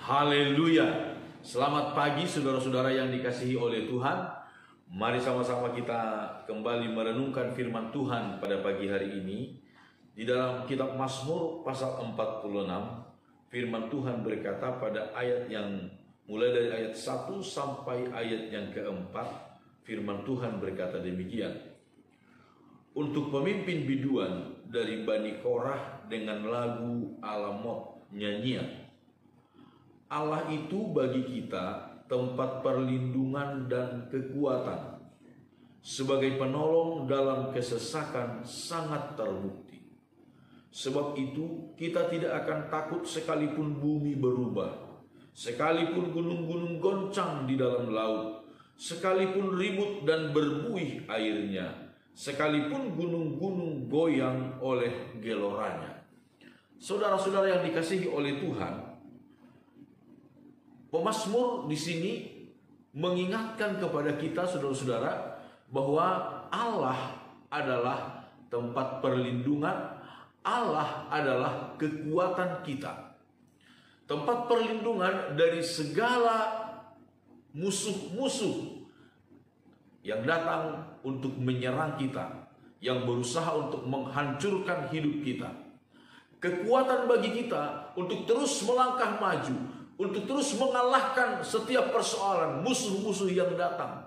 Haleluya. Selamat pagi saudara-saudara yang dikasihi oleh Tuhan. Mari sama-sama kita kembali merenungkan firman Tuhan pada pagi hari ini. Di dalam kitab Mazmur pasal 46, firman Tuhan berkata pada ayat yang mulai dari ayat 1 sampai ayat yang keempat, firman Tuhan berkata demikian. Untuk pemimpin biduan dari Bani Korah dengan lagu Alamot nyanyian. Allah itu bagi kita tempat perlindungan dan kekuatan. Sebagai penolong dalam kesesakan sangat terbukti. Sebab itu kita tidak akan takut sekalipun bumi berubah, sekalipun gunung-gunung goncang di dalam laut, sekalipun ribut dan berbuih airnya, sekalipun gunung-gunung goyang oleh geloranya. Saudara-saudara yang dikasihi oleh Tuhan, pemazmur di sini mengingatkan kepada kita saudara-saudara bahwa Allah adalah tempat perlindungan, Allah adalah kekuatan kita. Tempat perlindungan dari segala musuh-musuh yang datang untuk menyerang kita, yang berusaha untuk menghancurkan hidup kita. Kekuatan bagi kita untuk terus melangkah maju, untuk terus mengalahkan setiap persoalan, musuh-musuh yang datang.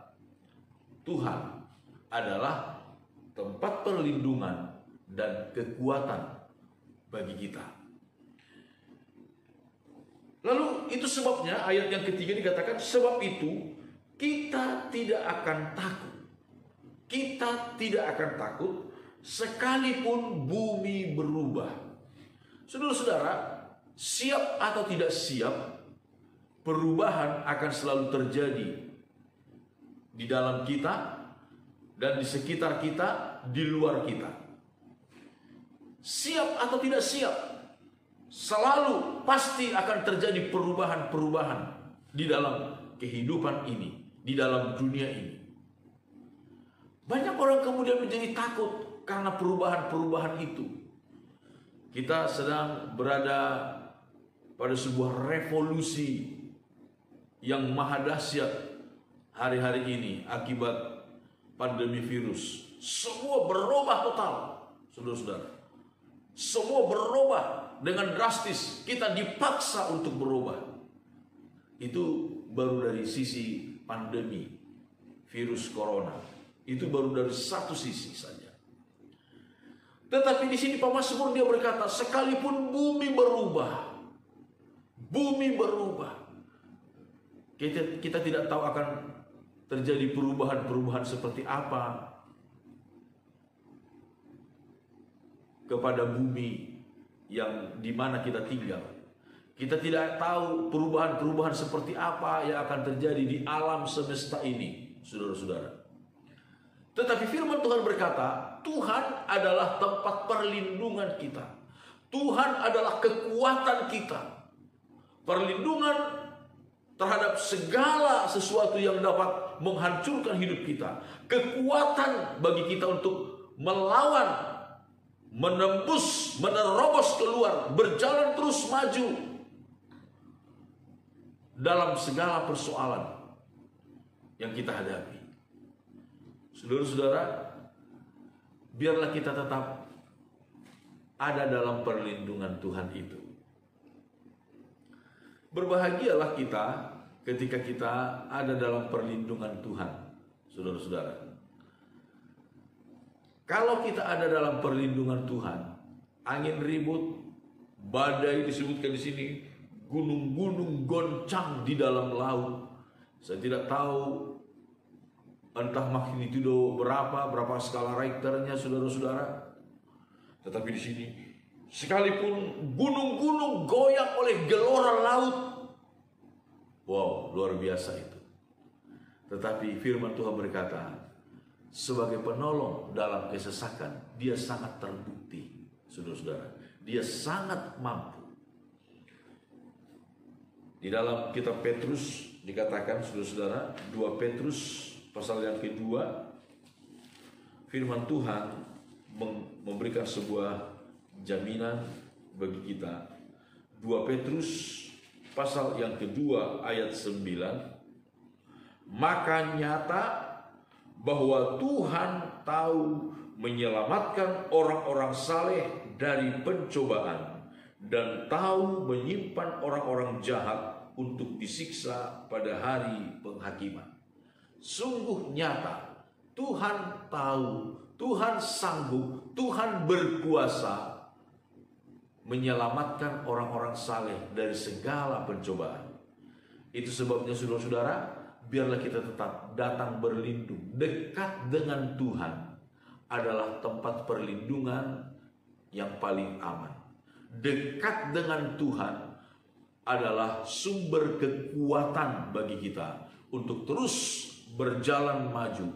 Tuhan adalah tempat perlindungan dan kekuatan bagi kita. Lalu itu sebabnya ayat yang ketiga dikatakan, sebab itu kita tidak akan takut. Kita tidak akan takut sekalipun bumi berubah. Saudara-saudara, siap atau tidak siap, perubahan akan selalu terjadi di dalam kita dan di sekitar kita, di luar kita. Siap atau tidak siap, selalu pasti akan terjadi perubahan-perubahan di dalam kehidupan ini, di dalam dunia ini. Banyak orang kemudian menjadi takut karena perubahan-perubahan itu. Kita sedang berada pada sebuah revolusi yang maha dahsyat hari-hari ini akibat pandemi virus. Semua berubah total, saudara-saudara. Semua berubah dengan drastis. Kita dipaksa untuk berubah. Itu baru dari sisi pandemi virus corona. Itu baru dari satu sisi saja. Tetapi di sini pemazmur dia berkata, sekalipun bumi berubah, kita tidak tahu akan terjadi perubahan-perubahan seperti apa kepada bumi yang dimana kita tinggal. Kita tidak tahu perubahan-perubahan seperti apa yang akan terjadi di alam semesta ini, saudara-saudara. Tetapi firman Tuhan berkata, Tuhan adalah tempat perlindungan kita. Tuhan adalah kekuatan kita. Perlindungan terhadap segala sesuatu yang dapat menghancurkan hidup kita. Kekuatan bagi kita untuk melawan, menembus, menerobos keluar, berjalan terus maju dalam segala persoalan yang kita hadapi. Saudara-saudara, biarlah kita tetap ada dalam perlindungan Tuhan itu. Berbahagialah kita ketika kita ada dalam perlindungan Tuhan, saudara-saudara. Kalau kita ada dalam perlindungan Tuhan, angin ribut, badai disebutkan di sini, gunung-gunung goncang di dalam laut. Saya tidak tahu entah magnitudo berapa skala Richternya, saudara-saudara. Tetapi di sini, sekalipun gunung-gunung goyang oleh gelora laut, wow, luar biasa itu. Tetapi firman Tuhan berkata, sebagai penolong dalam kesesakan, dia sangat terbukti, saudara-saudara. Dia sangat mampu. Di dalam kitab Petrus dikatakan, saudara-saudara, 2 Petrus pasal yang kedua, firman Tuhan memberikan sebuah jaminan bagi kita. 2 Petrus pasal yang kedua ayat 9, maka nyata bahwa Tuhan tahu menyelamatkan orang-orang saleh dari pencobaan dan tahu menyimpan orang-orang jahat untuk disiksa pada hari penghakiman. Sungguh nyata, Tuhan tahu, Tuhan sanggup, Tuhan berkuasa menyelamatkan orang-orang saleh dari segala pencobaan. Itu sebabnya saudara-saudara, biarlah kita tetap datang berlindung. Dekat dengan Tuhan adalah tempat perlindungan yang paling aman. Dekat dengan Tuhan adalah sumber kekuatan bagi kita untuk terus berjalan maju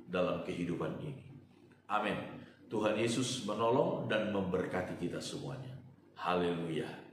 dalam kehidupan ini. Amin. Tuhan Yesus menolong dan memberkati kita semuanya. Haleluya.